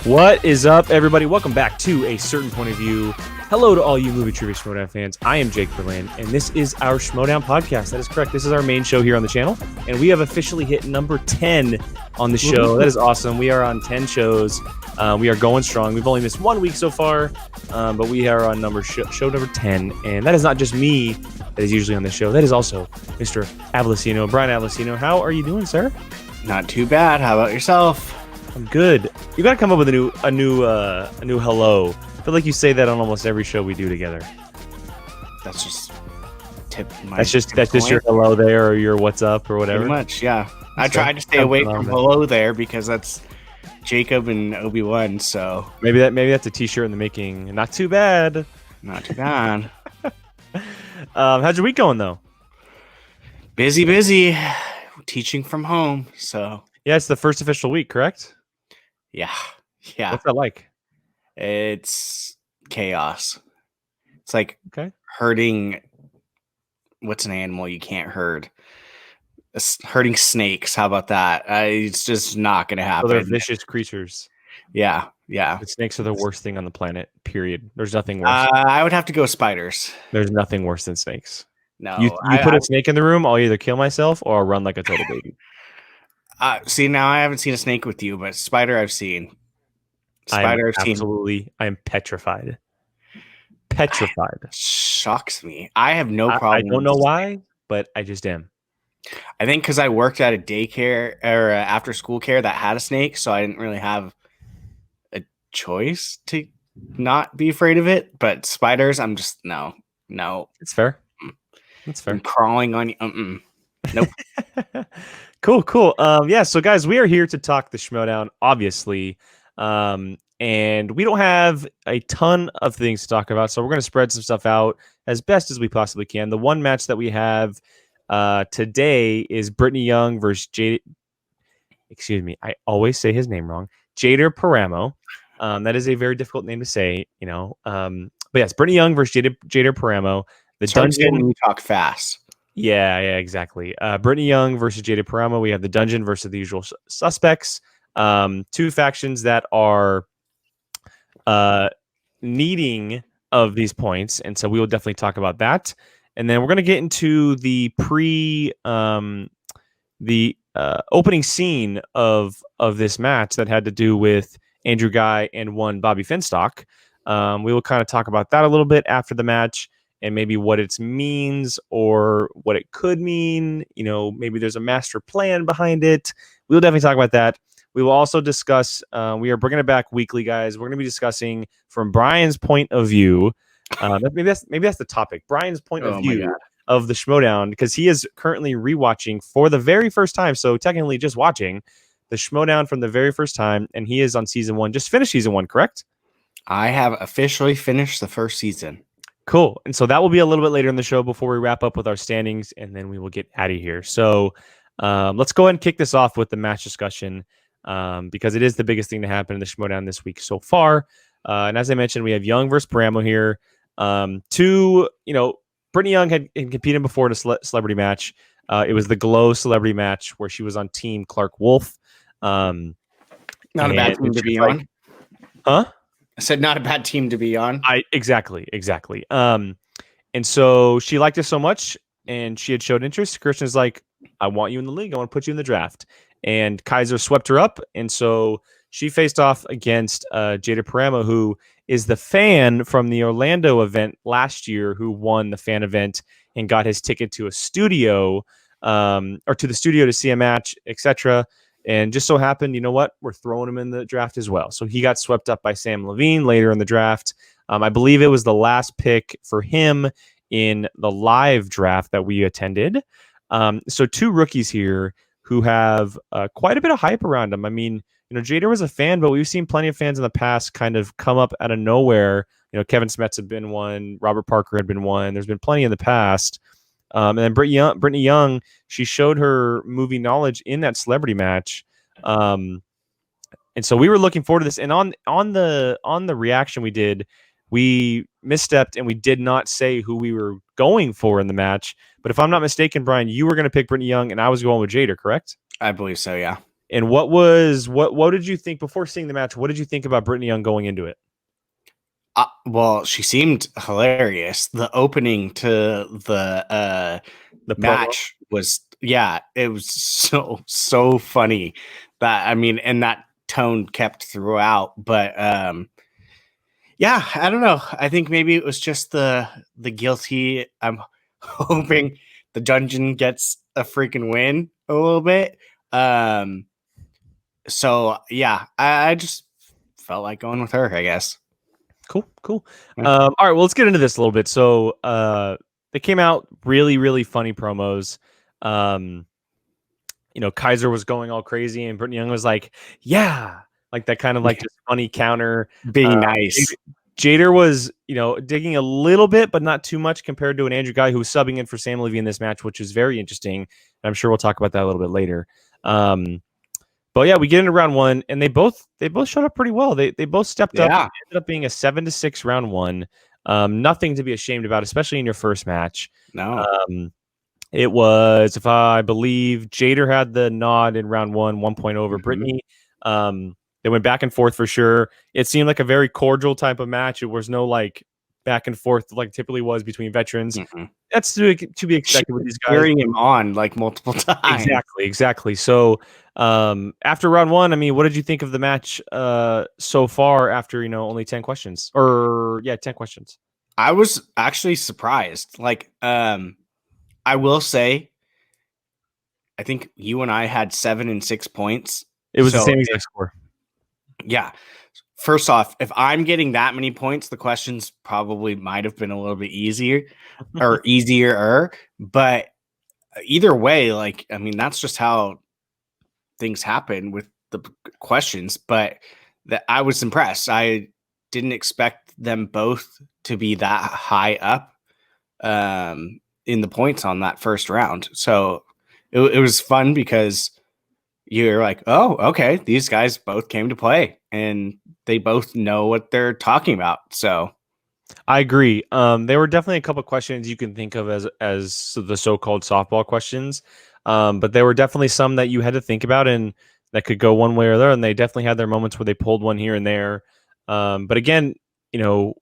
What is up, everybody? Welcome back to A Certain Point of View. Hello to all you movie trivia Schmoedown fans. I am Jake Berlin, and this is our Schmoedown podcast. That is correct. This is our main show here on the channel, and we have officially hit number 10 on the show. That is awesome. We are on 10 shows. We are going strong. We've only missed 1 week so far, but we are on show number 10, and that is not just me that is usually on the show. That is also Mr. Avila, Brian Avila. How are you doing, sir? Not too bad. How about yourself? I'm good. You got to come up with a new hello. I feel like you say that on almost every show we do together. That's just That's just your hello there or your what's up or whatever. Pretty much, yeah. I tried to stay away from hello there because that's Jacob and Obi-Wan. So maybe that's a T-shirt in the making. Not too bad. Not too bad. How's your week going though? Busy. Teaching from home. So yeah, it's the first official week, correct? Yeah. What's that like? It's chaos. It's like herding. What's an animal you can't herd? Herding snakes. How about that? It's just not going to happen. So they're vicious creatures. Yeah. The snakes are the worst thing on the planet, period. There's nothing worse. I would have to go spiders. There's nothing worse than snakes. No. You put a snake in the room, I'll either kill myself or I'll run like a total baby. See, now I haven't seen a snake with you, but spider I've seen. I am petrified. Shocks me. I have no problem. I don't know why, but I just am. I think because I worked at a daycare or after school care that had a snake, so I didn't really have a choice to not be afraid of it. But spiders, I'm just no. It's fair. That's fair. I'm crawling on you. Nope. Cool. Yeah. So guys, we are here to talk the Schmoedown, obviously. And we don't have a ton of things to talk about, so we're going to spread some stuff out as best as we possibly can. The one match that we have today is Britney Young versus Excuse me, I always say his name wrong. Jader Paramo. That is a very difficult name to say, But yes, Britney Young versus Jader Paramo. The dungeon. When you talk fast. Yeah, exactly. Britney Young versus Jader Paramo. We have the dungeon versus the usual suspects. Two factions that are needing of these points, and so we will definitely talk about that. And then we're going to get into the opening scene of this match that had to do with Andrew Ghai and one Bobby Finstock. We will kind of talk about that a little bit after the match and maybe what it means or what it could mean. Maybe there's a master plan behind it. We'll definitely talk about that. We will also discuss, we are bringing it back weekly, guys. We're going to be discussing from Brian's point of view. Maybe that's the topic. Brian's point of view of the Schmoedown, because he is currently rewatching for the very first time. So technically just watching the Schmoedown from the very first time. And he is on season 1. Just finished season 1, correct? I have officially finished the first season. Cool. And so that will be a little bit later in the show before we wrap up with our standings, and then we will get out of here. So let's go ahead and kick this off with the match discussion. Because it is the biggest thing to happen in the Schmoedown this week so far. And as I mentioned, we have Young versus Paramo here. Britney Young had competed before in a celebrity match. It was the Glow celebrity match where she was on Team Clark Wolf. Not a bad team to be on. Huh? I said not a bad team to be on. Exactly. And so she liked it so much, and she had showed interest. Christian's like, I want you in the league. I want to put you in the draft. And Kaiser swept her up, and so she faced off against Jader Paramo, who is the fan from the Orlando event last year, who won the fan event and got his ticket to a studio, or to the studio to see a match, etc. And just so happened, we're throwing him in the draft as well. So he got swept up by Sam Levine later in the draft. I believe it was the last pick for him in the live draft that we attended. So two rookies here who have quite a bit of hype around him. I mean, Jader was a fan, but we've seen plenty of fans in the past kind of come up out of nowhere. Kevin Smets had been one, Robert Parker had been one. There's been plenty in the past. And then Britney Young, she showed her movie knowledge in that celebrity match. And so we were looking forward to this. And on the reaction we did, we misstepped and we did not say who we were going for in the match. But if I'm not mistaken, Brian, you were going to pick Britney Young and I was going with Jader, correct? I believe so, yeah. And what did you think before seeing the match? What did you think about Britney Young going into it? Well, she seemed hilarious. The opening to the match was, it was so funny. That, I mean, and that tone kept throughout. But yeah, I don't know. I think maybe it was just the guilty. I'm hoping the dungeon gets a freaking win a little bit. So yeah, I just felt like going with her, I guess. Cool. All right, well, let's get into this a little bit. So they came out really funny promos. Kaiser was going all crazy, and Britney Young was like, yeah, like that kind of like just funny counter. Being nice. Jader was, digging a little bit, but not too much compared to an Andrew Ghai who was subbing in for Sam Levy in this match, which is very interesting. And I'm sure we'll talk about that a little bit later. But yeah, we get into round one, and they both showed up pretty well. They both stepped up. It ended up being a 7-6 round one. Nothing to be ashamed about, especially in your first match. No. It was, if I believe, Jader had the nod in round 1 point over Britney. They went back and forth for sure. It seemed like a very cordial type of match. It was no like back and forth like typically was between veterans. That's to be expected with these guys. Cheering him on like multiple times. Exactly. So after round one, I mean, what did you think of the match so far after, only 10 questions? 10 questions. I was actually surprised. Like, I will say, I think you and I had 7 and 6 points. It was the same exact score. Yeah. First off, if I'm getting that many points, the questions probably might have been a little bit easier. But either way, like, I mean, that's just how things happen with the questions. But that I was impressed. I didn't expect them both to be that high up in the points on that first round. So it was fun because you're like, oh, okay, these guys both came to play and they both know what they're talking about. So I agree. There were definitely a couple of questions you can think of as the so-called softball questions. But there were definitely some that you had to think about and that could go one way or the other. And they definitely had their moments where they pulled one here and there. But again,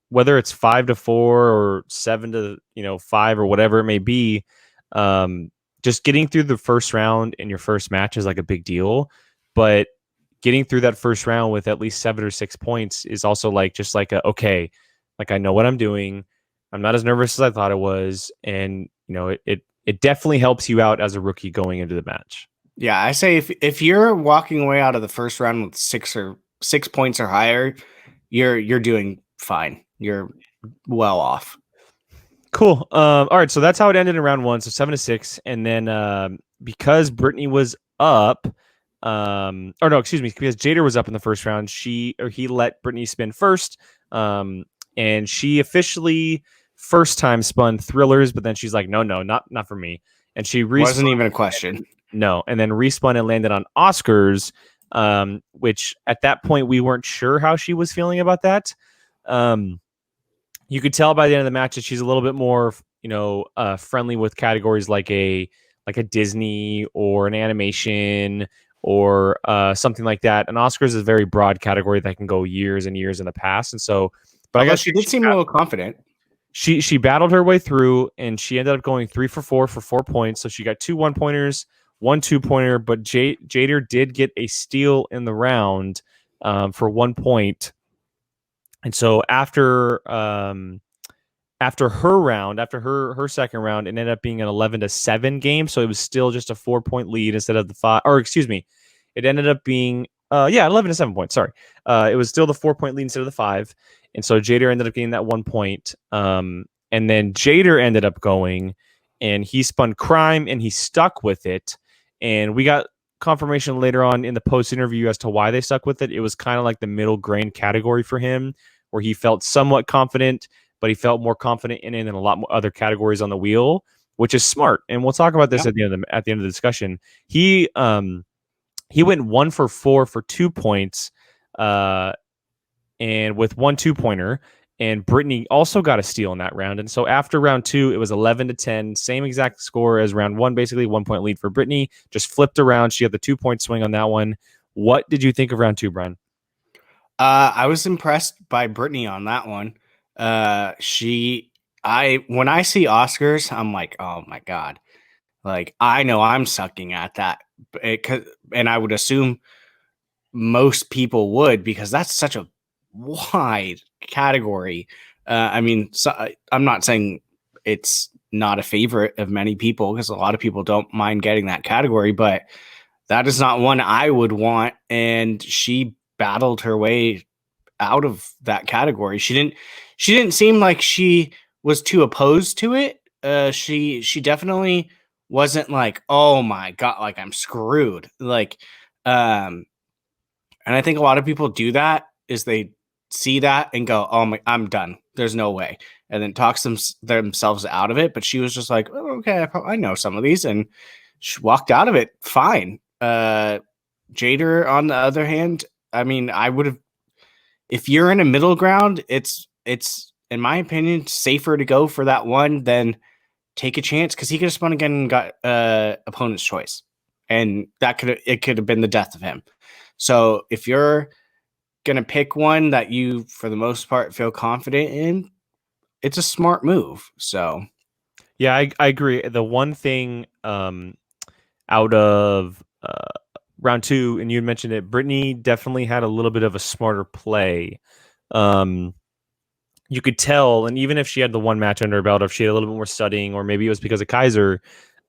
whether it's 5-4 or 7-5 or whatever it may be, just getting through the first round in your first match is like a big deal. But getting through that first round with at least 7 or 6 points is also like just like okay, like I know what I'm doing. I'm not as nervous as I thought it was, and it definitely helps you out as a rookie going into the match. Yeah, I say if you're walking away out of the first round with 6 points or higher, you're doing fine. You're well off. Cool. All right, so that's how it ended in round 1. So 7-6, and then because Britney was up, because Jader was up in the first round, he let Britney spin first, and she officially first time spun Thrillers, but then she's like, no, not for me, and she wasn't even a question. No, and then respun and landed on Oscars, which at that point we weren't sure how she was feeling about that. You could tell by the end of the match that she's a little bit more, friendly with categories like a Disney or an animation or something like that. And Oscars is a very broad category that can go years and years in the past. And so, but I guess she did seem a little confident. She battled her way through, and she ended up going 3 for 4 for 4 points. So she got 2 1-pointers, 1 2-pointer, but Jader did get a steal in the round for 1 point. And so after her second round, it ended up being an 11-7 game. So it was still just a 4-point lead instead of the 5. Or excuse me, it ended up being 11-7 points. Sorry, it was still the 4-point lead instead of the 5. And so Jader ended up getting that 1 point. And then Jader ended up going, and he spun Crime, and he stuck with it. And we got confirmation later on in the post interview as to why they stuck with it. It was kind of like the middle grain category for him, where he felt somewhat confident, but he felt more confident in it than a lot more other categories on the wheel, which is smart. And we'll talk about this at the end of the discussion. He went 1 for 4 for 2 points, and with 1 2-pointer, and Britney also got a steal in that round. And so after round 2, it was 11-10, same exact score as round 1, basically 1-point lead for Britney. Just flipped around. She had the 2-point swing on that one. What did you think of round 2, Brian? I was impressed by Britney on that one. When I see Oscars, I'm like, oh my God. Like, I know I'm sucking at that. And I would assume most people would, because that's such a wide category. I mean, I'm not saying it's not a favorite of many people, because a lot of people don't mind getting that category, but that is not one I would want. And she battled her way out of that category. She didn't seem like she was too opposed to it. She definitely wasn't like, oh my God, like I'm screwed. Like, and I think a lot of people do that, is they see that and go, oh my, I'm done. There's no way. And then talks themselves out of it. But she was just like, oh, okay, I know some of these, and she walked out of it fine. Jader, on the other hand, I mean, I would have, if you're in a middle ground, it's in my opinion safer to go for that one than take a chance, because he could have spun again and got opponent's choice, and it could have been the death of him. So if you're gonna pick one that you, for the most part, feel confident in, it's a smart move. So yeah, I agree. The one thing out of round 2, and you mentioned it, Britney definitely had a little bit of a smarter play. You could tell, and even if she had the one match under her belt, if she had a little bit more studying, or maybe it was because of Kaiser,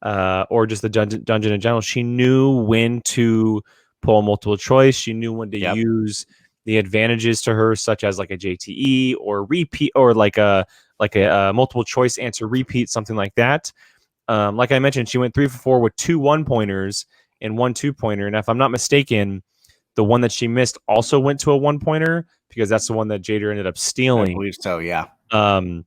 or just the dungeon in general, she knew when to pull multiple choice. She knew when to use the advantages to her, such as like a JTE or repeat, or like a multiple choice answer repeat, something like that. Like I mentioned, she went 3 for 4 with 2 1-pointers and 1 2-pointer. And if I'm not mistaken, the one that she missed also went to a 1-pointer, because that's the one that Jader ended up stealing. I believe so, yeah. And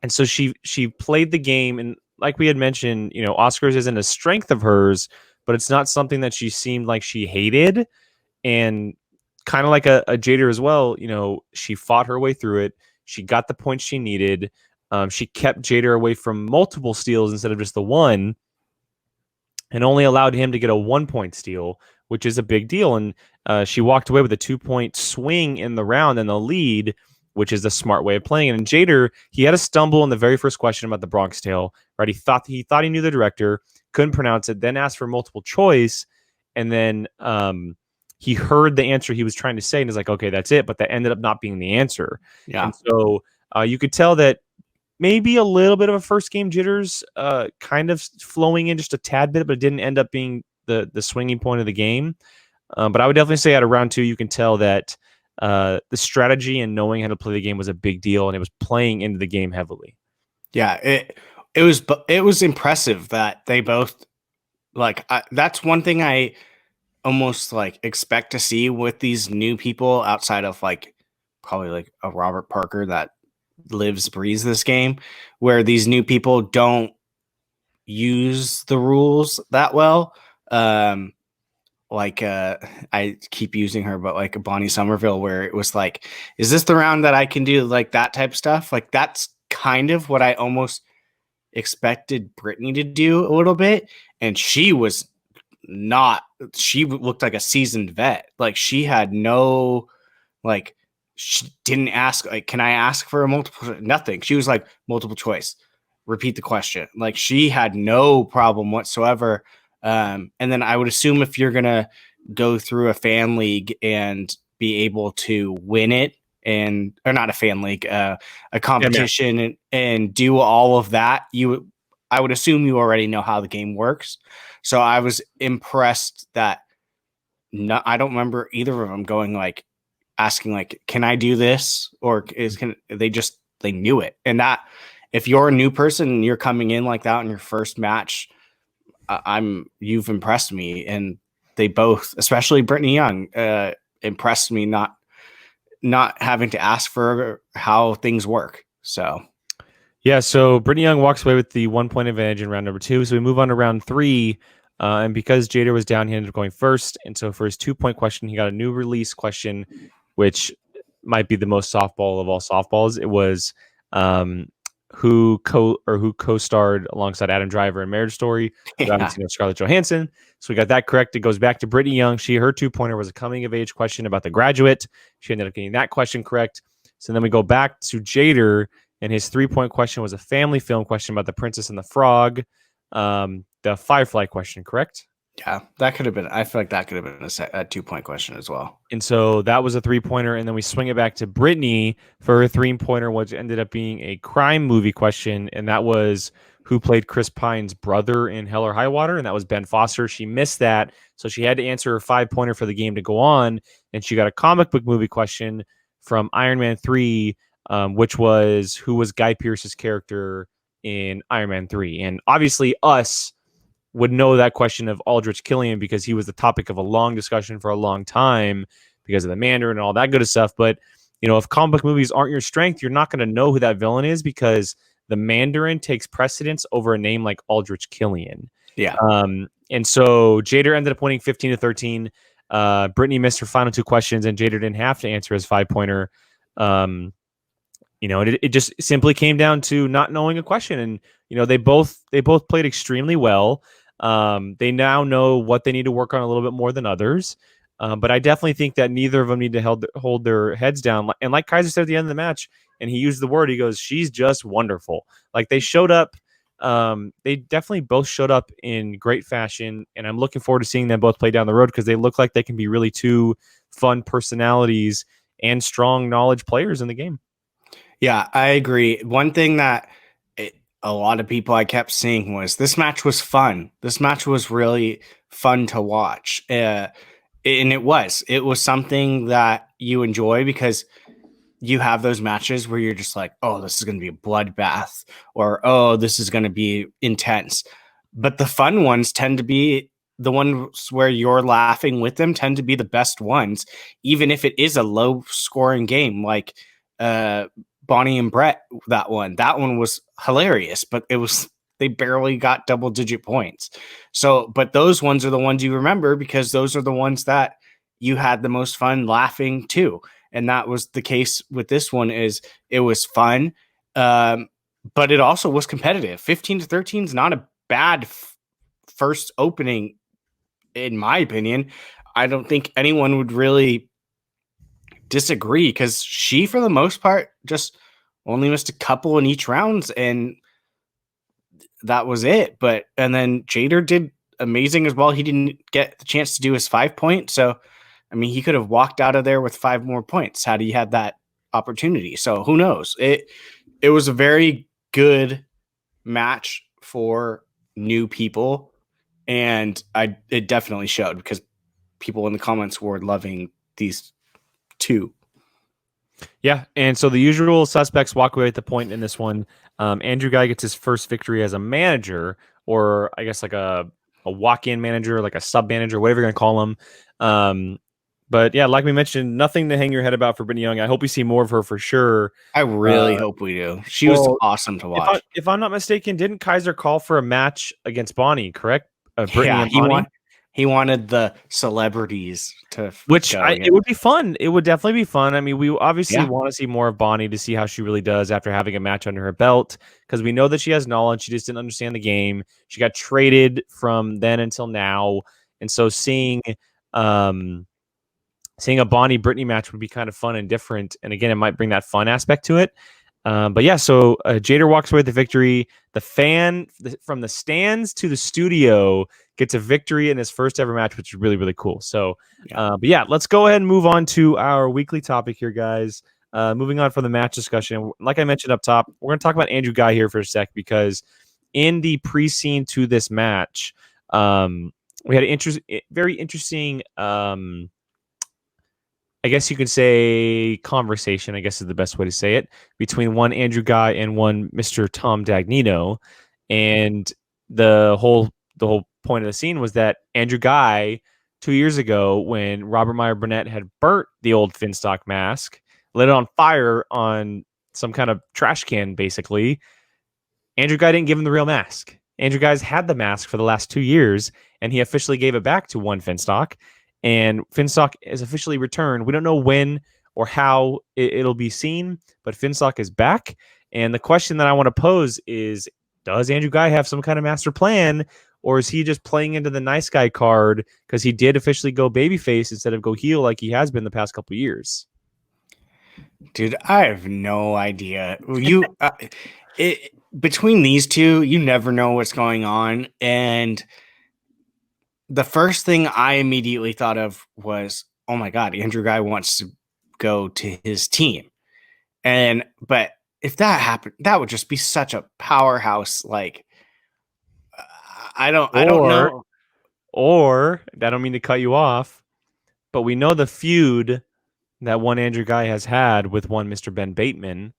so she played the game, and like we had mentioned, Oscars isn't a strength of hers, but it's not something that she seemed like she hated. And kind of like a Jader as well, she fought her way through it. She got the points she needed. She kept Jader away from multiple steals instead of just the one, and only allowed him to get a 1-point steal, which is a big deal. And she walked away with a 2-point swing in the round and the lead, which is the smart way of playing it. And Jader, he had a stumble in the very first question about the Bronx Tale, right? He thought he knew the director, couldn't pronounce it, then asked for multiple choice, and then he heard the answer he was trying to say and is like, okay, that's it. But that ended up not being the answer. Yeah. And so you could tell that maybe a little bit of a first game jitters kind of flowing in just a tad bit, but it didn't end up being the swinging point of the game. But I would definitely say out of round 2, you can tell that the strategy and knowing how to play the game was a big deal, and it was playing into the game heavily. Yeah, it was impressive that they both, like, that's one thing I almost like expect to see with these new people, outside of like probably like a Robert Parker that breathes this game, where these new people don't use the rules that well. I keep using her, but like Bonnie Somerville, where it was like, is this the round that I can do like that type of stuff? Like, that's kind of what I almost expected Britney to do a little bit. And she was not, she looked like a seasoned vet. Like, she had no, like, she didn't ask, like, can I ask for a multiple? Nothing. She was like, multiple choice, repeat the question. Like, she had no problem whatsoever. And then I would assume if you're going to go through a fan league and be able to win it, or not a fan league, a competition, and do all of that, I would assume you already know how the game works. So I was impressed that I don't remember either of them going like, asking like, can I do this? Or they knew it. And that, if you're a new person and you're coming in like that in your first match, you've impressed me. And they both, especially Britney Young, impressed me, not having to ask for how things work. So yeah, so Britney Young walks away with the 1-point advantage in round number 2. So we move on to round 3. And because Jader was down, he ended up going first. And so for his 2-point question, he got a new release question, which might be the most softball of all softballs. It was who co-starred alongside Adam Driver in Marriage Story. We obviously know Scarlett Johansson. So we got that correct. It goes back to Britney Young. Her 2-pointer was a coming of age question about The Graduate. She ended up getting that question correct. So then we go back to Jader, and his 3-point question was a family film question about The Princess and the Frog. The Firefly question, correct? Yeah, that could have been. I feel like that could have been a 2-point question as well. And so that was a 3-pointer, and then we swing it back to Brittany for her 3-pointer, which ended up being a crime movie question, and that was who played Chris Pine's brother in Hell or High Water, and that was Ben Foster. She missed that, so she had to answer her 5-pointer for the game to go on, and she got a comic book movie question from Iron Man 3, which was who was Guy Pearce's character in Iron Man 3. And obviously us would know that question of Aldrich Killian because he was the topic of a long discussion for a long time because of the Mandarin and all that good stuff. But, if comic book movies aren't your strength, you're not going to know who that villain is because the Mandarin takes precedence over a name like Aldrich Killian. Yeah. And so Jader ended up winning 15-13. Brittany missed her final 2 questions, and Jader didn't have to answer his 5-pointer. It just simply came down to not knowing a question. And, they both played extremely well. They now know what they need to work on a little bit more than others. But I definitely think that neither of them need to hold their heads down. And like Kaiser said at the end of the match, and he used the word, he goes, she's just wonderful. Like they showed up. They definitely both showed up in great fashion. And I'm looking forward to seeing them both play down the road because they look like they can be really 2 fun personalities and strong knowledge players in the game. Yeah, I agree. One thing that a lot of people I kept seeing was this match was fun. This match was really fun to watch. And it was something that you enjoy because you have those matches where you're just like, oh, this is going to be a bloodbath, or, oh, this is going to be intense. But the fun ones tend to be the ones where you're laughing with them tend to be the best ones, even if it is a low scoring game. Like, Bonnie and Brett, that one was hilarious, but they barely got double-digit points. So, but those ones are the ones you remember because those are the ones that you had the most fun laughing too. And that was the case with this one. It was fun, but it also was competitive. 15-13 is not a bad first opening, in my opinion. I don't think anyone would really disagree because she, for the most part, just only missed a couple in each rounds, and that was it. And then Jader did amazing as well. He didn't get the chance to do his 5-point, so I mean, he could have walked out of there with 5 more points had he had that opportunity. So who knows? It was a very good match for new people, and it definitely showed because people in the comments were loving these 2. Yeah, and so the usual suspects walk away at the point in this one. Andrew Ghai gets his first victory as a manager, or I guess like a walk-in manager, like a sub-manager, whatever you're going to call him. But yeah, like we mentioned, nothing to hang your head about for Britney Young. I hope we see more of her for sure. I really hope we do. She was awesome to watch. If I'm not mistaken, didn't Kaiser call for a match against Bonnie, correct? Britney and Bonnie? He wanted the celebrities to, it would be fun. It would definitely be fun. I mean, we obviously want to see more of Bonnie to see how she really does after having a match under her belt, because we know that she has knowledge. She just didn't understand the game. She got traded from then until now, and so seeing a Bonnie Britney match would be kind of fun and different. And again, it might bring that fun aspect to it. But yeah, so Jader walks away with the victory. The fan from the stands to the studio gets a victory in his first ever match, which is really, really cool. So, but yeah, let's go ahead and move on to our weekly topic here, guys. Moving on from the match discussion. Like I mentioned up top, we're going to talk about Andrew Ghai here for a sec, because in the pre-scene to this match, we had very interesting, I guess you could say conversation, I guess is the best way to say it, between one Andrew Ghai and one Mr. Tom Dagnino. And the whole point of the scene was that Andrew Ghai, 2 years ago, when Robert Meyer Burnett had burnt the old Finstock mask, lit it on fire on some kind of trash can, basically, Andrew Ghai didn't give him the real mask. Andrew Ghai's had the mask for the last 2 years, and he officially gave it back to one Finstock. And Finstock is officially returned. We don't know when or how it'll be seen, but Finstock is back. And the question that I want to pose is, does Andrew Ghai have some kind of master plan, or is he just playing into the nice guy card because he did officially go babyface instead of go heel like he has been the past couple years? Dude, I have no idea. Between these two, you never know what's going on. And the first thing I immediately thought of was, oh my God, Andrew Ghai wants to go to his team. But if that happened, that would just be such a powerhouse. Like, I don't know. Or, I don't mean to cut you off, but we know the feud that one Andrew Ghai has had with one Mr. Ben Bateman.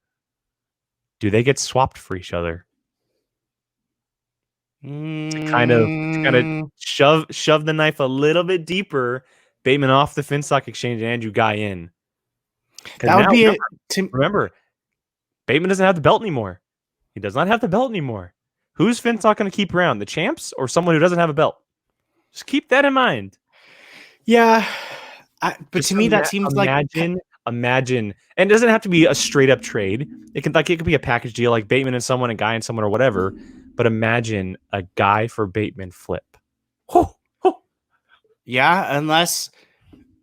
Do they get swapped for each other? To kind of shove the knife a little bit deeper, Bateman off the Finstock exchange and Andrew Ghai in. That would be remember, Bateman doesn't have the belt anymore. He does not have the belt anymore. Who's Finstock going to keep around? The champs or someone who doesn't have a belt? Just keep that in mind. Yeah. But to me, that seems imagine, and it doesn't have to be a straight up trade. It could be a package deal, like Bateman and someone, a Guy and someone, or whatever. But imagine a Guy for Bateman flip. Yeah, unless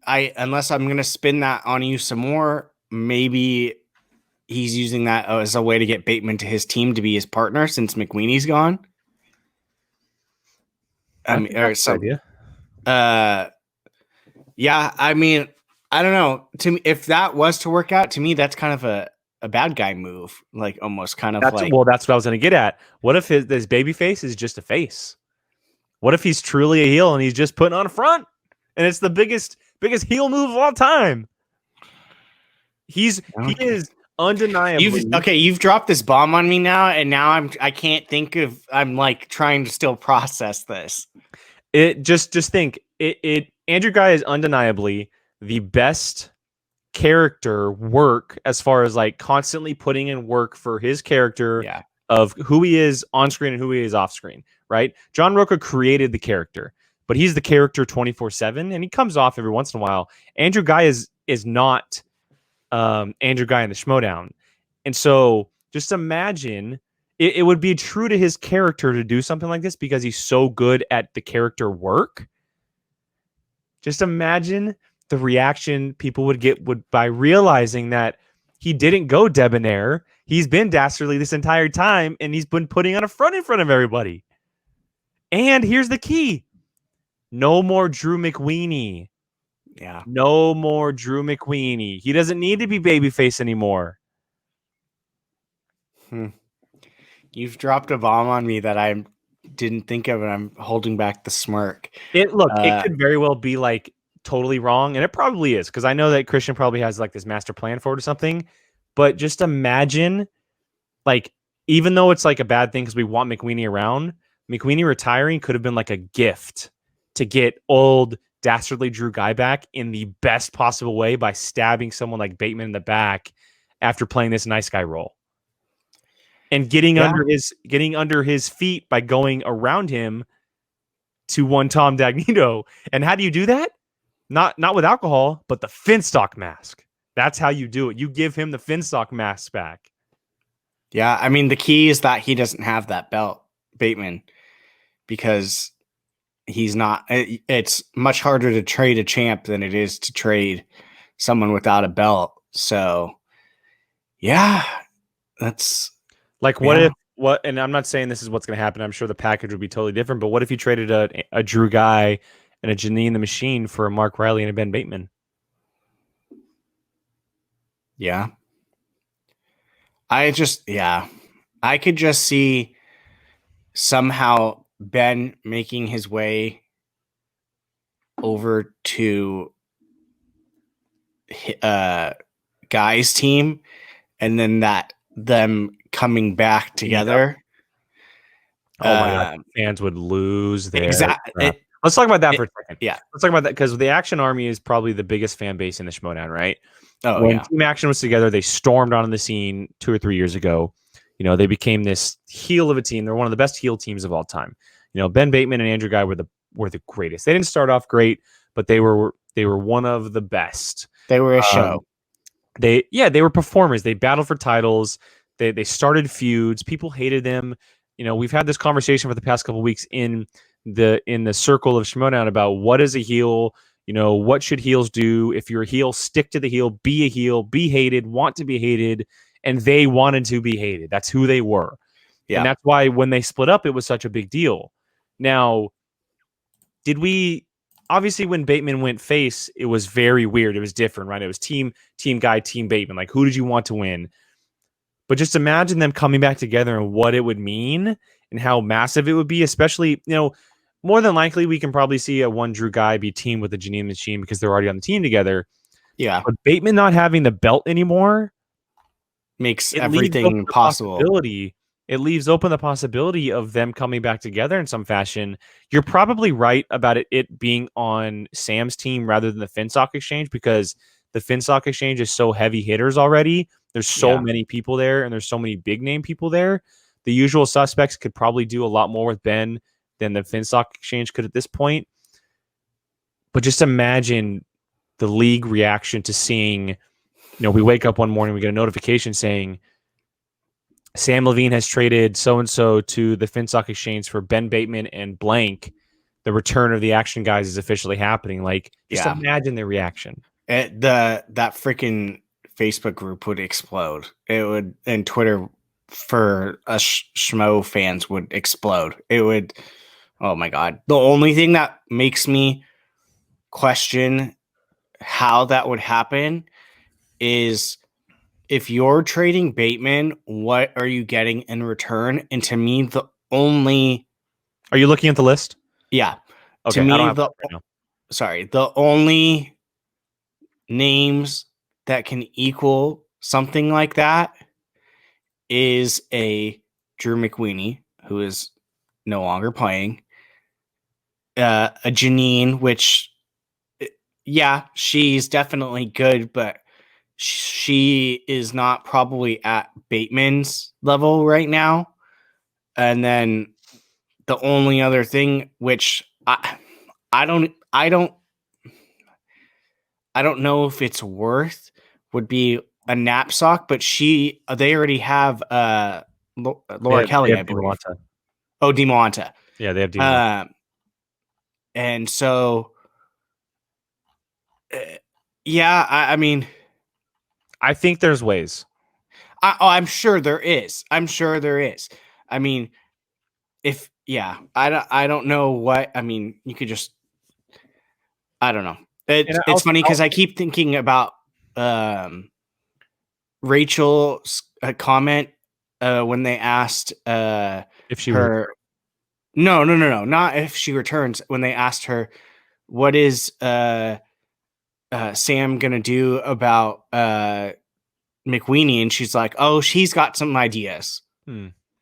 I'm gonna spin that on you some more. Maybe he's using that as a way to get Bateman to his team to be his partner since McWeeney's gone. Idea. Yeah, I mean, I don't know. To me, if that was to work out, to me, that's kind of a bad guy move. Like almost kind of that's what I was going to get at. What if this baby face is just a face? What if he's truly a heel and he's just putting on a front, and it's the biggest heel move of all time? He is undeniably. You've dropped this bomb on me now, and now I can't think of. I'm like trying to still process this. It just think it. Andrew Ghai is undeniably the best character work as far as like constantly putting in work for his character of who he is on screen and who he is off screen, right? John Roca created the character, but he's the character 24/7 and he comes off every once in a while. Andrew Ghai is not Andrew Ghai in the Schmoedown. And so just imagine it would be true to his character to do something like this because he's so good at the character work. Just imagine the reaction people would get by realizing that he didn't go debonair. He's been dastardly this entire time, and he's been putting on a front in front of everybody. And here's the key. No more Drew McWeeny. Yeah. No more Drew McWeeny. He doesn't need to be babyface anymore. You've dropped a bomb on me that I didn't think of, and I'm holding back the smirk. It could very well be like totally wrong, and it probably is, because I know that Christian probably has like this master plan for it or something. But just imagine, like, even though it's like a bad thing because we want McWeeny around, McWeeny retiring could have been like a gift to get old dastardly Drew Ghai back in the best possible way by stabbing someone like Bateman in the back after playing this nice guy role. And getting under his feet by going around him to one Tom Dagnino. And how do you do that? Not with alcohol, but the Finstock mask. That's how you do it. You give him the Finstock mask back. Yeah, I mean, the key is that he doesn't have that belt, Bateman, because he's not. It's much harder to trade a champ than it is to trade someone without a belt. So, yeah, that's... Like, and I'm not saying this is what's going to happen. I'm sure the package would be totally different, but what if you traded a Drew Ghai and a Janine the Machine for a Mark Riley and a Ben Bateman? Yeah. I could just see somehow Ben making his way over to Guy's team, and then them coming back together. Oh my God, fans would lose their exactly. Let's talk about that for a second. Yeah, let's talk about that, because the Action Army is probably the biggest fan base in the Schmoedown, right? When Team Action was together, they stormed onto the scene 2 or 3 years ago. You know, they became this heel of a team. They're one of the best heel teams of all time. You know, Ben Bateman and Andrew Ghai were the greatest. They didn't start off great, but they were one of the best. They were a show. they were performers. They battled for titles. They started feuds. People hated them. We've had this conversation for the past couple of weeks in the circle of Schmoedown about what is a heel. What should heels do? If you're a heel, stick to the heel, be hated, want to be hated, and they wanted to be hated. That's who they were. Yeah. And that's why when they split up, it was such a big deal. Now, obviously when Bateman went face, it was very weird. It was different, right? It was team Guy, team Bateman. Like, who did you want to win? But just imagine them coming back together and what it would mean and how massive it would be, especially, more than likely we can probably see a one Drew Guy be teamed with the Janine Machine because they're already on the team together. Yeah. But Bateman not having the belt anymore makes everything possible. It leaves open the possibility of them coming back together in some fashion. You're probably right about it being on Sam's team rather than the Finstock Exchange because the Finstock Exchange is so heavy hitters already. There's so many people there, and there's so many big name people there. The usual suspects could probably do a lot more with Ben than the Finstock Exchange could at this point. But just imagine the league reaction to seeing, we wake up one morning, we get a notification saying Sam Levine has traded so-and-so to the Finstock Exchange for Ben Bateman and blank. The return of the Action Guys is officially happening. Like, just imagine the reaction. That freaking Facebook group would explode. It would, and Twitter for us Schmo fans would explode. It would, oh my God. The only thing that makes me question how that would happen is if you're trading Bateman, what are you getting in return? And to me, the only... Are you looking at the list? Yeah. Okay, to me, I don't have right now. Sorry. The only names that can equal something like that is a Drew McWeeny, who is no longer playing, a Janine, which, yeah, she's definitely good, but she is not probably at Bateman's level right now. And then the only other thing, which I don't know if it's worth, would be a knapsack, but they already have Laura Kelly, I believe. DeMonta. Oh, DeMonta. Yeah, they have DeMonta. And so, yeah, I mean, I think there's ways. I'm sure there is. I mean, I don't know what. I mean, you could just. I don't know. It's funny because I keep thinking about Rachel's comment when they asked if she her. No, not if she returns. When they asked her, what is Sam gonna do about McWeeny, and she's like, "Oh, she's got some ideas."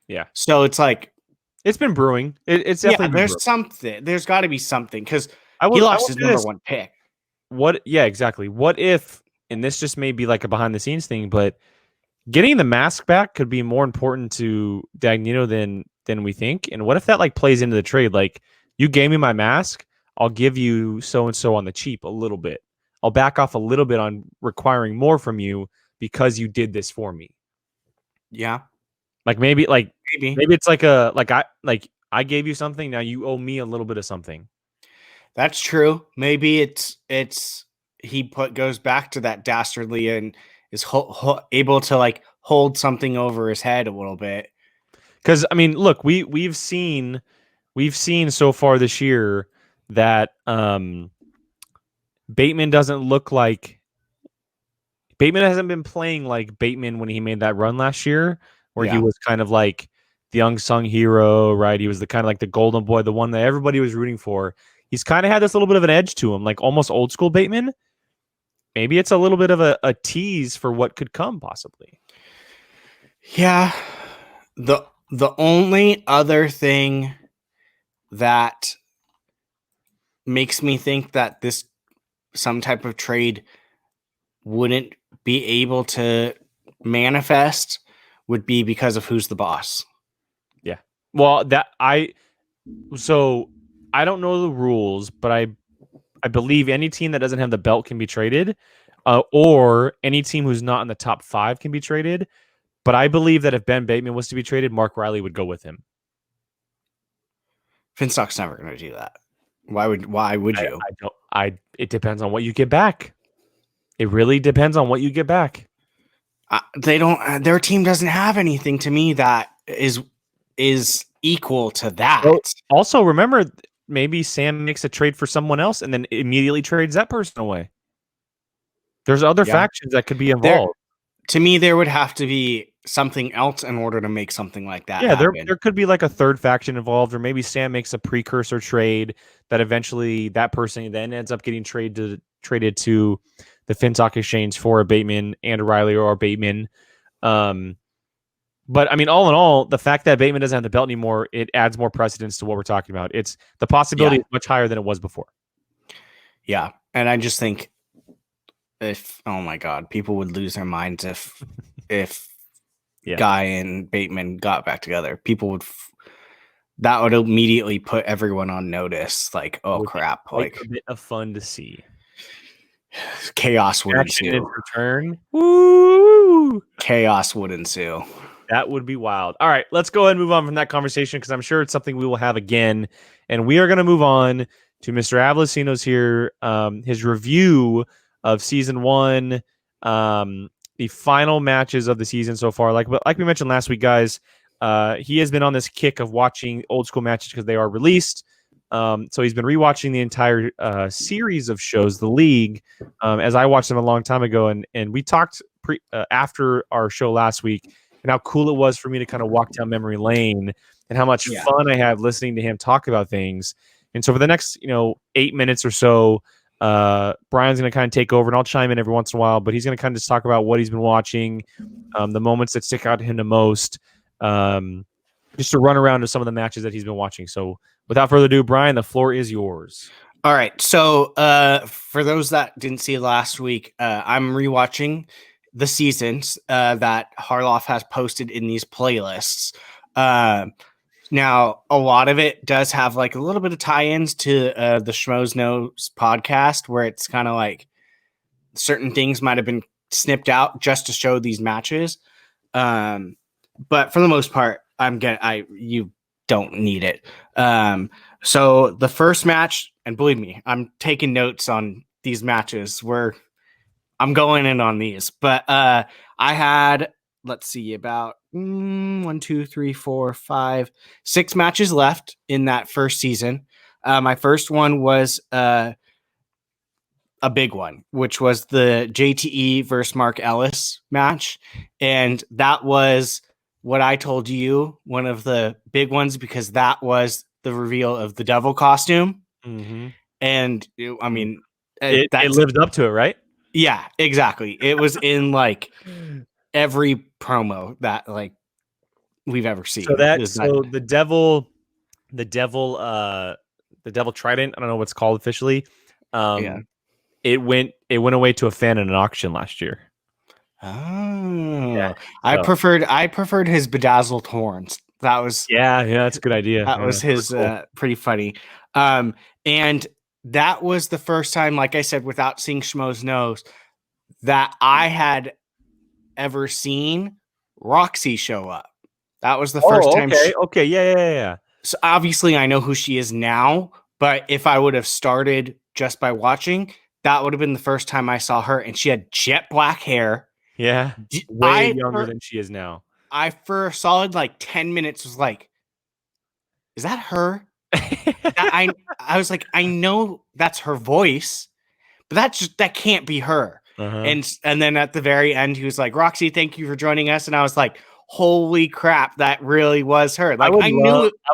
Yeah. So it's like it's been brewing. It's definitely there's something. There's got to be something because he lost his number one pick. Yeah, exactly. What if? And this just may be like a behind the scenes thing, but getting the mask back could be more important to Dagnino than we think. And what if that like plays into the trade? Like, you gave me my mask, I'll give you so and so on the cheap a little bit. I'll back off a little bit on requiring more from you because you did this for me. Yeah. Like maybe it's like I gave you something, now you owe me a little bit of something. That's true. Maybe it's goes back to that dastardly and is able to like hold something over his head a little bit. Because I mean, look, we've seen so far this year that Bateman hasn't been playing like Bateman when he made that run last year, where he was kind of like the unsung hero, right? He was the kind of like the golden boy, the one that everybody was rooting for. He's kind of had this little bit of an edge to him, like almost old school Bateman. Maybe it's a little bit of a tease for what could come, possibly. Yeah. The only other thing that makes me think that some type of trade wouldn't be able to manifest would be because of who's the boss. Yeah. Well, I don't know the rules, but I believe any team that doesn't have the belt can be traded. or any team who's not in the top 5 can be traded. But I believe that if Ben Bateman was to be traded, Mark Riley would go with him. Finstock's never going to do that. Why would you? It depends on what you get back. It really depends on what you get back. They don't. Their team doesn't have anything to me that is equal to that. Well, also, remember, maybe Sam makes a trade for someone else and then immediately trades that person away. There's other factions that could be involved. To me, there would have to be something else in order to make something like that happen. There could be like a third faction involved, or maybe Sam makes a precursor trade that eventually that person then ends up getting traded to the Finstock Exchange for a Bateman and a Riley or a Bateman. But I mean, all in all, the fact that Bateman doesn't have the belt anymore, it adds more precedence to what we're talking about. It's the possibility is much higher than it was before. Yeah. And I just think oh my God, people would lose their minds if Guy and Bateman got back together. People that would immediately put everyone on notice. Like, oh crap. Like a bit of fun to see. Chaos would ensue. Return. Woo! Chaos would ensue. That would be wild. All right, let's go ahead and move on from that conversation because I'm sure it's something we will have again. And we are going to move on to Mr. Avalosino's here, his review of season 1, the final matches of the season so far. Like we mentioned last week, guys, he has been on this kick of watching old school matches because they are released. So he's been rewatching the entire series of shows, The League, as I watched them a long time ago. And we talked after our show last week and how cool it was for me to kind of walk down memory lane and how much fun I have listening to him talk about things. And so for the next, 8 minutes or so, Brian's going to kind of take over and I'll chime in every once in a while, but he's going to kind of just talk about what he's been watching, the moments that stick out to him the most, just to run around to some of the matches that he's been watching. So without further ado, Brian, the floor is yours. All right. So for those that didn't see last week, I'm rewatching the seasons that Harloff has posted in these playlists. Now, a lot of it does have like a little bit of tie-ins to the Schmoedown podcast, where it's kind of like certain things might have been snipped out just to show these matches. But for the most part, you don't need it. So the first match, and believe me, I'm taking notes on these matches where I'm going in on these, but I had, let's see, about 1, 2, 3, 4, 5, 6 matches left in that first season. My first one was a big one, which was the JTE versus Mark Ellis match. And that was what I told you, one of the big ones, because that was the reveal of the devil costume. Mm-hmm. And I mean, it lived up to it, right? Yeah, exactly. It was in like every promo that like we've ever seen. So the devil trident, I don't know what's called officially. It went away to a fan in an auction last year. Oh, yeah, I preferred his bedazzled horns. That was that's a good idea. That was his cool. Pretty funny. And that was the first time, like I said, without seeing Schmo's nose, that I had ever seen Roxy show up. That was the first time. Okay. Yeah. So obviously I know who she is now, but if I would have started just by watching, that would have been the first time I saw her, and she had jet black hair. Yeah. Way younger than she is now. I, for a solid like 10 minutes, was like, is that her? I was like, I know that's her voice, but that can't be her. Uh-huh. And then at the very end, he was like, Roxy, thank you for joining us. And I was like, holy crap, that really was her. Like I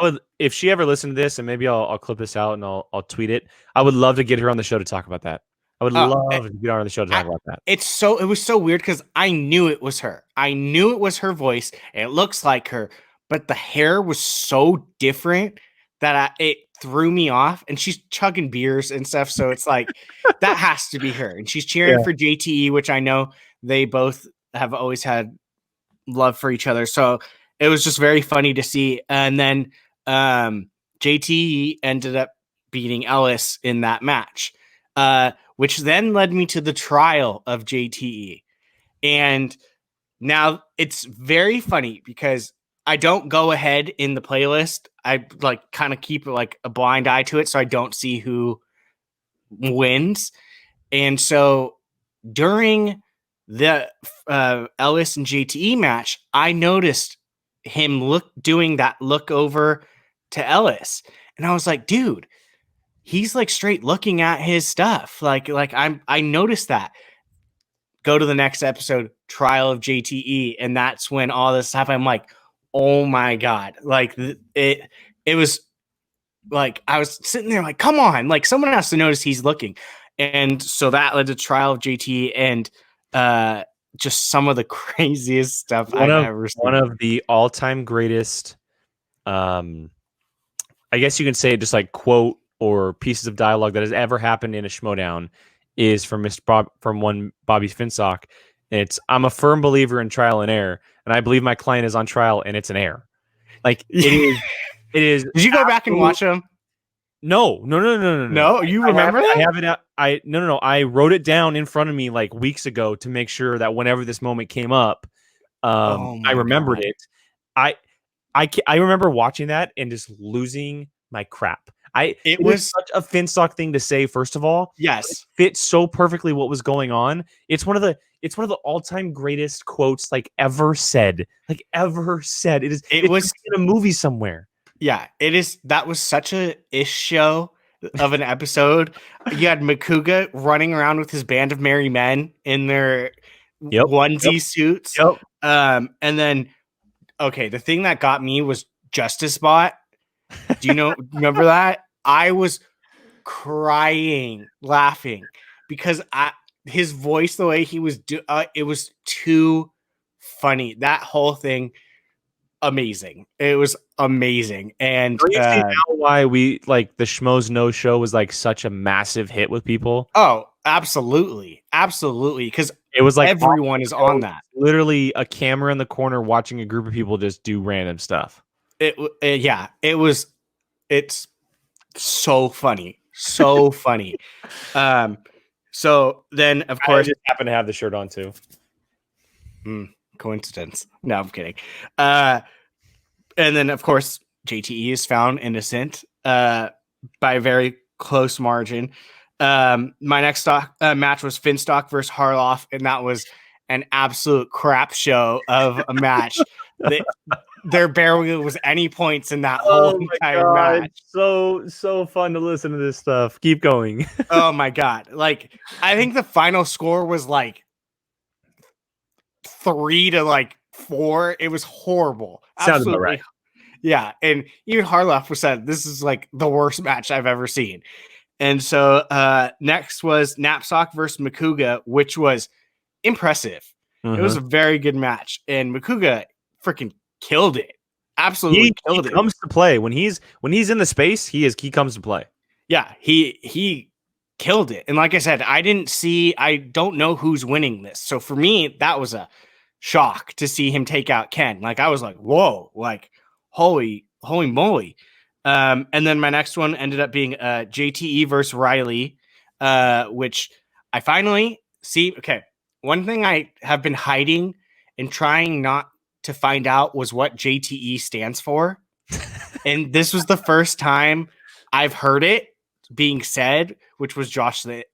would, if she ever listened to this, and maybe I'll clip this out and I'll tweet it. I would love to get her on the show to talk about that. I would love to get her on the show to talk about that. It was so weird because I knew it was her. I knew it was her voice. And it looks like her, but the hair was so different that it threw me off. And she's chugging beers and stuff, so it's like that has to be her. And she's cheering for JTE, which I know they both have always had love for each other. So it was just very funny to see. And then JTE ended up beating Ellis in that match. which then led me to the trial of JTE. And now it's very funny because I don't go ahead in the playlist. I like kind of keep like a blind eye to it so I don't see who wins. And so during the Ellis and JTE match, I noticed him doing that look over to Ellis. And I was like, dude, he's like straight looking at his stuff. I noticed that. Go to the next episode, trial of JTE, and that's when all this stuff. I'm like, oh my god! Like it was like I was sitting there like, come on! Like someone has to notice he's looking, and so that led to trial of JTE and just some of the craziest stuff I've ever seen. One of the all-time greatest, I guess you can say, just like quote or pieces of dialogue that has ever happened in a Schmoedown is from one Bobby Finstock. It's, I'm a firm believer in trial and error, and I believe my client is on trial and it's an error. Like it is. Did you go back and watch them? No. No, you remember that? I have it. No. I wrote it down in front of me like weeks ago to make sure that whenever this moment came up, I remembered it. I remember watching that and just losing my crap. It was such a Finstock thing to say. First of all, yes, it fit so perfectly what was going on. It's one of the all-time greatest quotes ever said. It was in a movie somewhere. Yeah, it is. That was such a ish show of an episode. You had Mokuba running around with his band of merry men in their onesie suits. And then, okay, the thing that got me was Justice Bot. Do you remember that? I was crying, laughing because his voice, the way he was it was too funny. That whole thing, amazing. It was amazing. And do you see now why we the Schmoes No Show was such a massive hit with people? Oh, absolutely, because it was everyone is on that. Literally a camera in the corner watching a group of people just do random stuff. It's so funny. So funny. So then, of course, I just happen to have the shirt on too. Coincidence. No, I'm kidding. And then, of course, JTE is found innocent by a very close margin. My next match was Finstock versus Harloff, and that was an absolute crap show of a match. There barely was any points in that whole entire match. So fun to listen to this stuff. Keep going. Oh my god! I think the final score was 3-4. It was horrible. Sounds about right. Yeah, and even Harloff said this is the worst match I've ever seen. And so next was Knapsack versus Mokuba, which was impressive. It was a very good match, and Mokuba freaking killed it. Absolutely killed it. He comes to play when he's in the space. He comes to play. Yeah, he killed it. And like I said, I don't know who's winning this. So for me, that was a shock to see him take out Ken. I was like, whoa, holy moly. And then my next one ended up being JTE versus Riley, which I finally see. Okay, one thing I have been hiding and trying not to find out was what JTE stands for. And this was the first time I've heard it being said, which was Josh the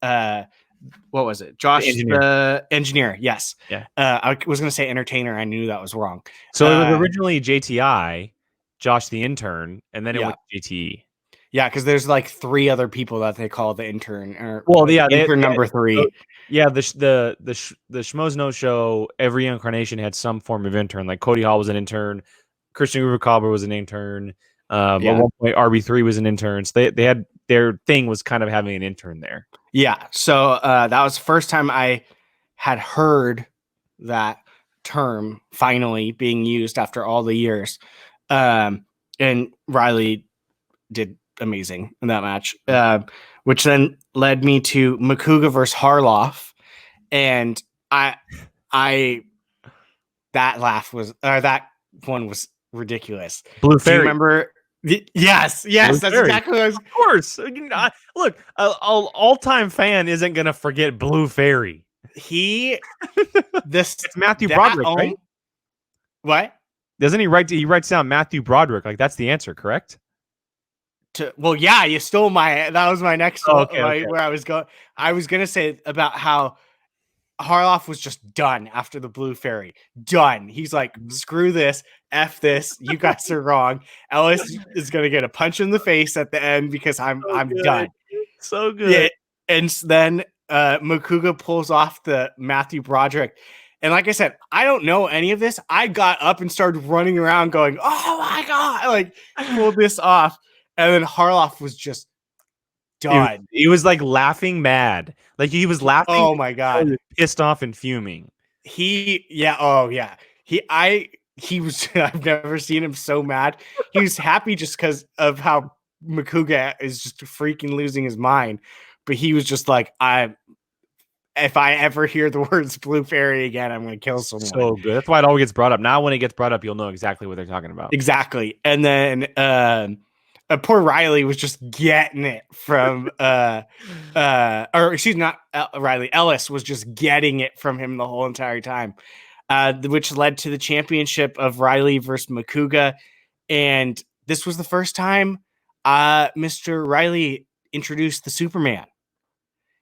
what was it? Josh the engineer. Yes. Yeah. I was going to say entertainer. I knew that was wrong. So it was originally JTI, Josh the intern, and then it went to JTE. Yeah, because there's 3 other people that they call the intern. Intern number 3. Yeah, the Schmoes No Show, every incarnation had some form of intern. Cody Hall was an intern, Christian Ruber was an intern. At one point, RB3 was an intern. So they had their thing was kind of having an intern there. Yeah, so that was the first time I had heard that term finally being used after all the years. And Riley did amazing in that match, which then led me to Mokuba versus Harloff, and that one was ridiculous. Blue Fairy. Do you remember? Yes, that's exactly what I was. Of course. Look, an all-time fan isn't gonna forget Blue Fairy. It's Matthew Broderick, right? What? Doesn't he write? He writes down Matthew Broderick. Like that's the answer, correct? Well, yeah, you stole my. That was my next one. Okay. Where I was going. I was gonna say about how Harloff was just done after the Blue Fairy. Done. He's like, screw this, f this. You guys are wrong. Ellis is gonna get a punch in the face at the end because I'm done. So good. Yeah, and then Mokuba pulls off the Matthew Broderick. And like I said, I don't know any of this. I got up and started running around going, oh my God, like pulled this off. And then Harloff was just done. He was like laughing mad. Like he was laughing. Oh my God. Pissed off and fuming. He was, I've never seen him so mad. He was happy just because of how Mokuba is just freaking losing his mind. But he was just like, if I ever hear the words Blue Fairy again, I'm going to kill someone. So good. That's why it always gets brought up. Now, when it gets brought up, you'll know exactly what they're talking about. Exactly. And then poor Riley was just getting it from, Riley. Ellis was just getting it from him the whole entire time, which led to the championship of Riley versus Mokuba. And this was the first time Mr. Riley introduced the Superman.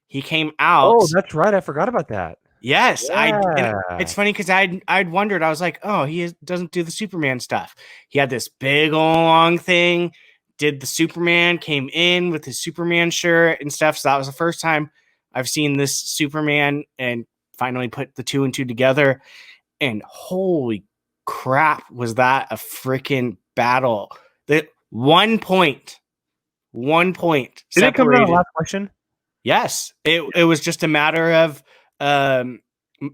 He came out. Oh, that's right. I forgot about that. Yes, it's funny because I'd wondered. I was like, oh, he doesn't do the Superman stuff. He had this big long thing, did the Superman, came in with his Superman shirt and stuff. So that was the first time I've seen this Superman and finally put the two and two together. And holy crap, was that a freaking battle? That 1 point. 1 point. Did it come down to the last question? Yes, it was just a matter of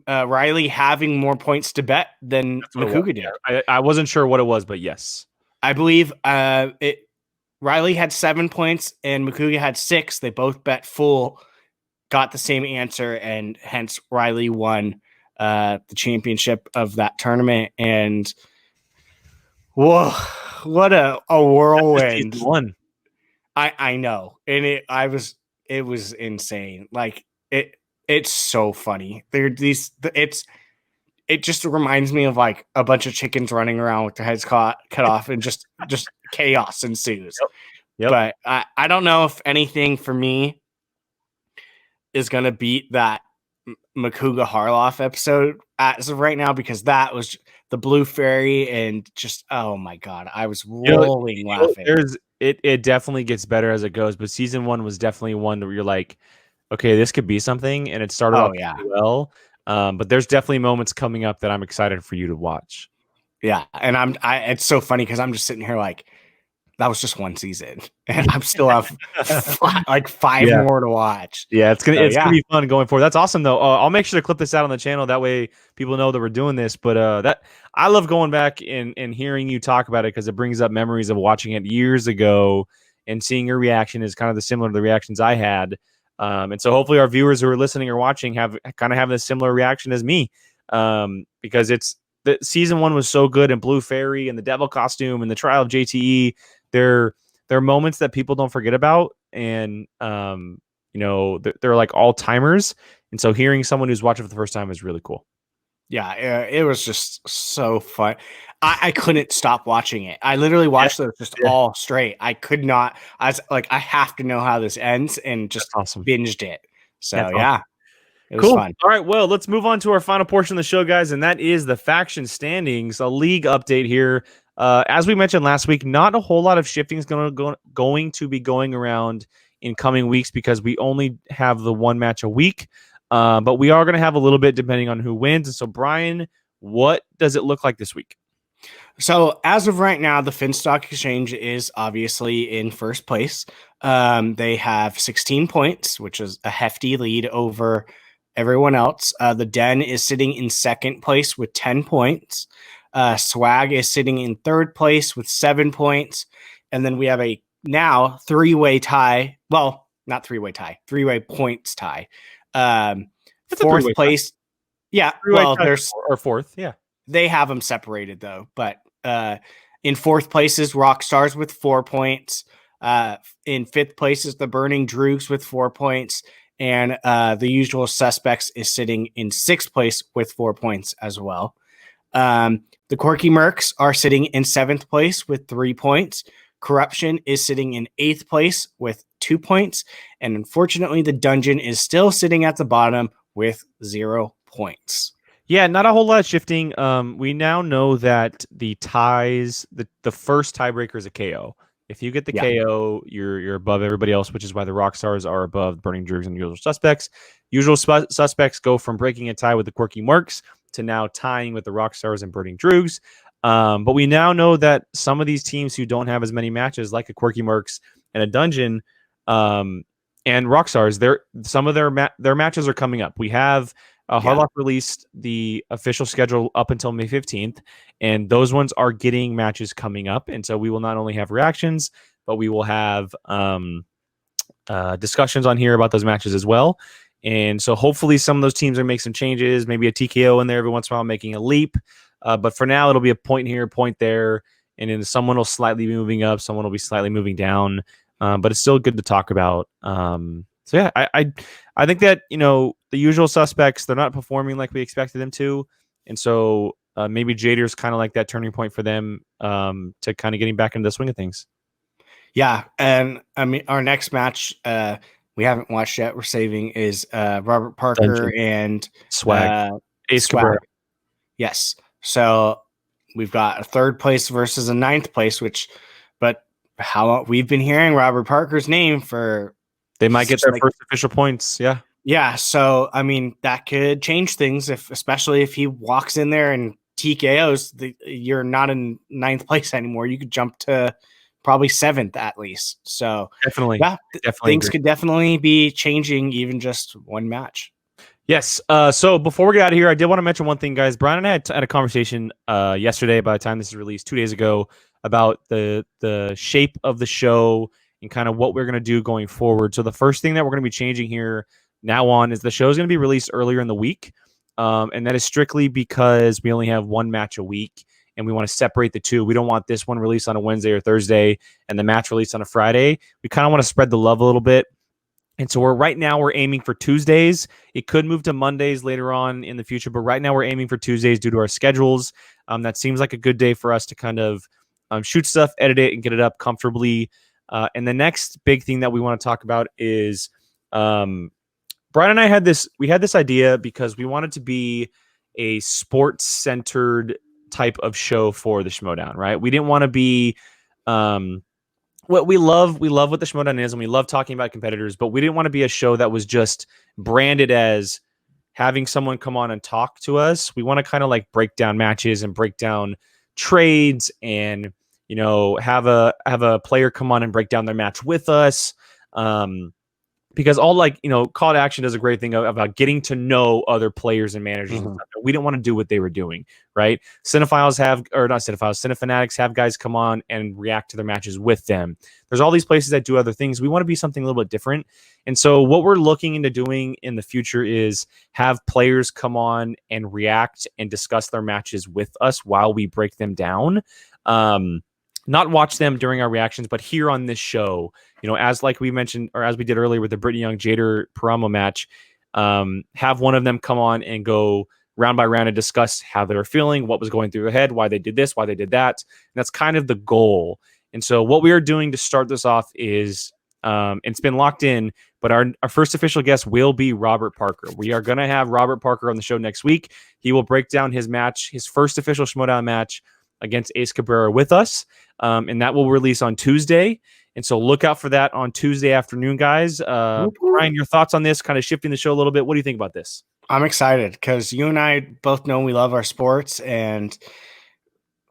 Riley having more points to bet than Mokuba did. I wasn't sure what it was, but yes. I believe Riley had 7 points and Mokuba had 6. They both bet full, got the same answer, and hence Riley won the championship of that tournament. And whoa, what a whirlwind. One. I know. And it was insane. Like it's so funny. It just reminds me of like a bunch of chickens running around with their heads cut off and just chaos ensues. Yep. But I don't know if anything for me is going to beat that Mokuba Harloff episode as of right now, because that was the Blue Fairy and just, oh my God, I was rolling laughing. It definitely gets better as it goes, but season 1 was definitely one where you're like, okay, this could be something, and it started off pretty well. But there's definitely moments coming up that I'm excited for you to watch. Yeah, and it's so funny because I'm just sitting here like, that was just one season, and I'm still have five more to watch. Yeah, it's gonna be fun going forward. That's awesome though. I'll make sure to clip this out on the channel. That way people know that we're doing this. But that I love going back and hearing you talk about it because it brings up memories of watching it years ago and seeing your reaction is kind of similar to the reactions I had. And so hopefully our viewers who are listening or watching have a similar reaction as me. Because the season 1 was so good, and Blue Fairy and the devil costume and the trial of JTE. They're moments that people don't forget about, and they're like all timers. And so hearing someone who's watching for the first time is really cool. Yeah, it was just so fun. I couldn't stop watching it. I literally watched it just all straight. I could not. I was like, I have to know how this ends, and just binged it. So awesome. It was fun. All right, well, let's move on to our final portion of the show, guys, and that is the faction standings, a league update here. As we mentioned last week, not a whole lot of shifting is going to be going around in coming weeks because we only have the one match a week. But we are going to have a little bit depending on who wins. And so, Brian, what does it look like this week? So as of right now, the Finstock Exchange is obviously in first place. They have 16 points, which is a hefty lead over everyone else. The Den is sitting in second place with 10 points. Swag is sitting in third place with 7 points. And then we have a now three-way tie. Well, not three-way tie, three-way points tie. Fourth place. Tie. Yeah. Well, there's or fourth. Yeah. They have them separated though, but In fourth place is Rockstars with 4 points. In fifth place is the Burning Droogs with 4 points. And the Usual Suspects is sitting in sixth place with 4 points as well. The Quirky Mercs are sitting in seventh place with 3 points. Corruption is sitting in eighth place with 2 points. And unfortunately, the Dungeon is still sitting at the bottom with 0 points. Yeah, not a whole lot of shifting. We now know that the ties, the first tiebreaker is a KO. If you get the KO, you're above everybody else, which is why the Rockstars are above Burning Droogs and Usual Suspects. Usual Suspects go from breaking a tie with the Quirky Mercs to now tying with the Rockstars and Burning Droogs. But we now know that some of these teams who don't have as many matches, like a Quirky Mercs and a Dungeon, and Rockstars, some of their matches are coming up. We have Hardlock released the official schedule up until May 15th, and those ones are getting matches coming up. And so we will not only have reactions, but we will have discussions on here about those matches as well. And so hopefully some of those teams are making some changes, maybe a TKO in there every once in a while, making a leap. But for now, it'll be a point here, point there, and then someone will slightly be moving up, someone will be slightly moving down. But it's still good to talk about. So yeah, I think that, the Usual Suspects, they're not performing like we expected them to. And so maybe Jader's kind of like that turning point for them to kind of getting back into the swing of things. Yeah. And I mean, our next match we haven't watched yet, we're saving, is Robert Parker Dungeon. and Swag. Swag. Yes. So we've got a third place versus a ninth place, but how long we've been hearing Robert Parker's name for. They might get their first official points. Yeah. Yeah. So, I mean, that could change things especially if he walks in there and TKOs, you're not in ninth place anymore. You could jump to probably seventh at least. So definitely, things could definitely be changing, even just one match. Yes. So before we get out of here, I did want to mention one thing, guys. Brian and I had a conversation yesterday, by the time this is released 2 days ago, about the shape of the show and kind of what we're going to do going forward. So the first thing that we're going to be changing here now on is the show is going to be released earlier in the week. And that is strictly because we only have one match a week and we want to separate the two. We don't want this one released on a Wednesday or Thursday and the match released on a Friday. We kind of want to spread the love a little bit. And so right now we're aiming for Tuesdays. It could move to Mondays later on in the future, but right now we're aiming for Tuesdays due to our schedules. That seems like a good day for us to kind of shoot stuff, edit it, and get it up comfortably. And the next big thing that we want to talk about is Brian and I had this idea because we wanted to be a sports-centered type of show for the Schmoedown, right? We didn't want to be what we love what the Schmoedown is, and we love talking about competitors, but we didn't want to be a show that was just branded as having someone come on and talk to us. We want to kind of like break down matches and break down trades and, have a player come on and break down their match with us. Because all Call to Action does a great thing about getting to know other players and managers. Mm-hmm. And stuff. We didn't want to do what they were doing, right? Cinefanatics have guys come on and react to their matches with them. There's all these places that do other things. We want to be something a little bit different. And so what we're looking into doing in the future is have players come on and react and discuss their matches with us while we break them down. Not watch them during our reactions, but here on this show, as like we mentioned, or as we did earlier with the Britney Young Jader Paramo match, have one of them come on and go round by round and discuss how they're feeling, what was going through their head, why they did this, why they did that. And that's kind of the goal. And so what we are doing to start this off is, it's been locked in, but our first official guest will be Robert Parker. We are going to have Robert Parker on the show next week. He will break down his match, his first official Schmoedown match against Ace Cabrera with us. And that will release on Tuesday. And so look out for that on Tuesday afternoon, guys. Ryan, your thoughts on this, kind of shifting the show a little bit. What do you think about this? I'm excited because you and I both know we love our sports and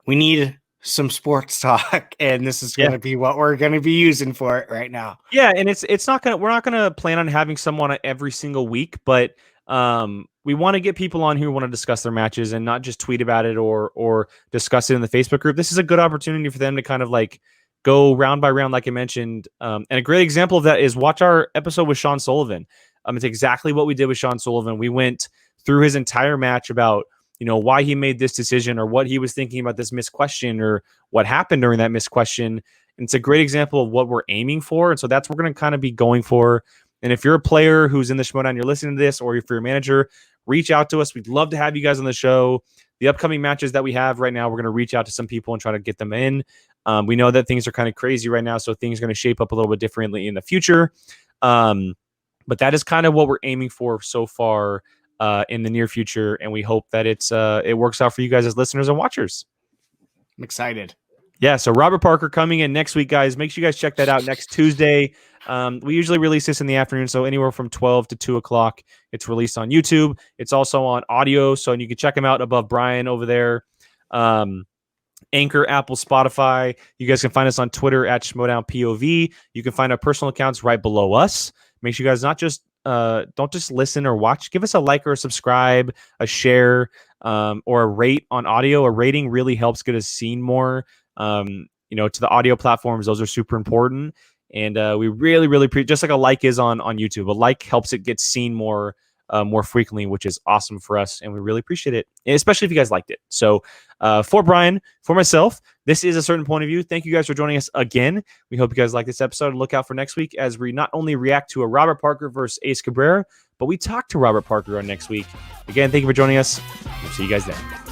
we need some sports talk. And this is going to be what we're going to be using for it right now. Yeah. And we're not going to plan on having someone every single week, but we want to get people on who want to discuss their matches and not just tweet about it or discuss it in the Facebook group. This is a good opportunity for them to kind of like go round by round, like I mentioned. And a great example of that is watch our episode with Sean Sullivan. It's exactly what we did with Sean Sullivan. We went through his entire match about, why he made this decision or what he was thinking about this missed question or what happened during that missed question. And it's a great example of what we're aiming for. And so that's what we're going to kind of be going for. And if you're a player who's in the Schmoedown, you're listening to this, or if you're a manager, reach out to us. We'd love to have you guys on the show. The upcoming matches that we have right now, we're going to reach out to some people and try to get them in. We know that things are kind of crazy right now, so things are going to shape up a little bit differently in the future. But that is kind of what we're aiming for so far in the near future, and we hope that it works out for you guys as listeners and watchers. I'm excited. Yeah, so Robert Parker coming in next week, guys. Make sure you guys check that out next Tuesday. We usually release this in the afternoon, so anywhere from 12 to 2 o'clock. It's released on YouTube. It's also on audio, so you can check him out above Brian over there. Anchor, Apple, Spotify. You guys can find us on Twitter at Schmoedown POV. You can find our personal accounts right below us. Make sure you guys don't just listen or watch. Give us a like or a subscribe, a share, or a rate on audio. A rating really helps get us seen more. To the audio platforms, those are super important. And we really, really just like a like is on YouTube. A like helps it get seen more frequently, which is awesome for us, and we really appreciate it, especially if you guys liked it. So for Brian, for myself, this is A Certain Point of View. Thank you guys for joining us again. We hope you guys like this episode. Look out for next week as we not only react to a Robert Parker versus Ace Cabrera, but we talk to Robert Parker on next week. Again, thank you for joining us. We'll see you guys then.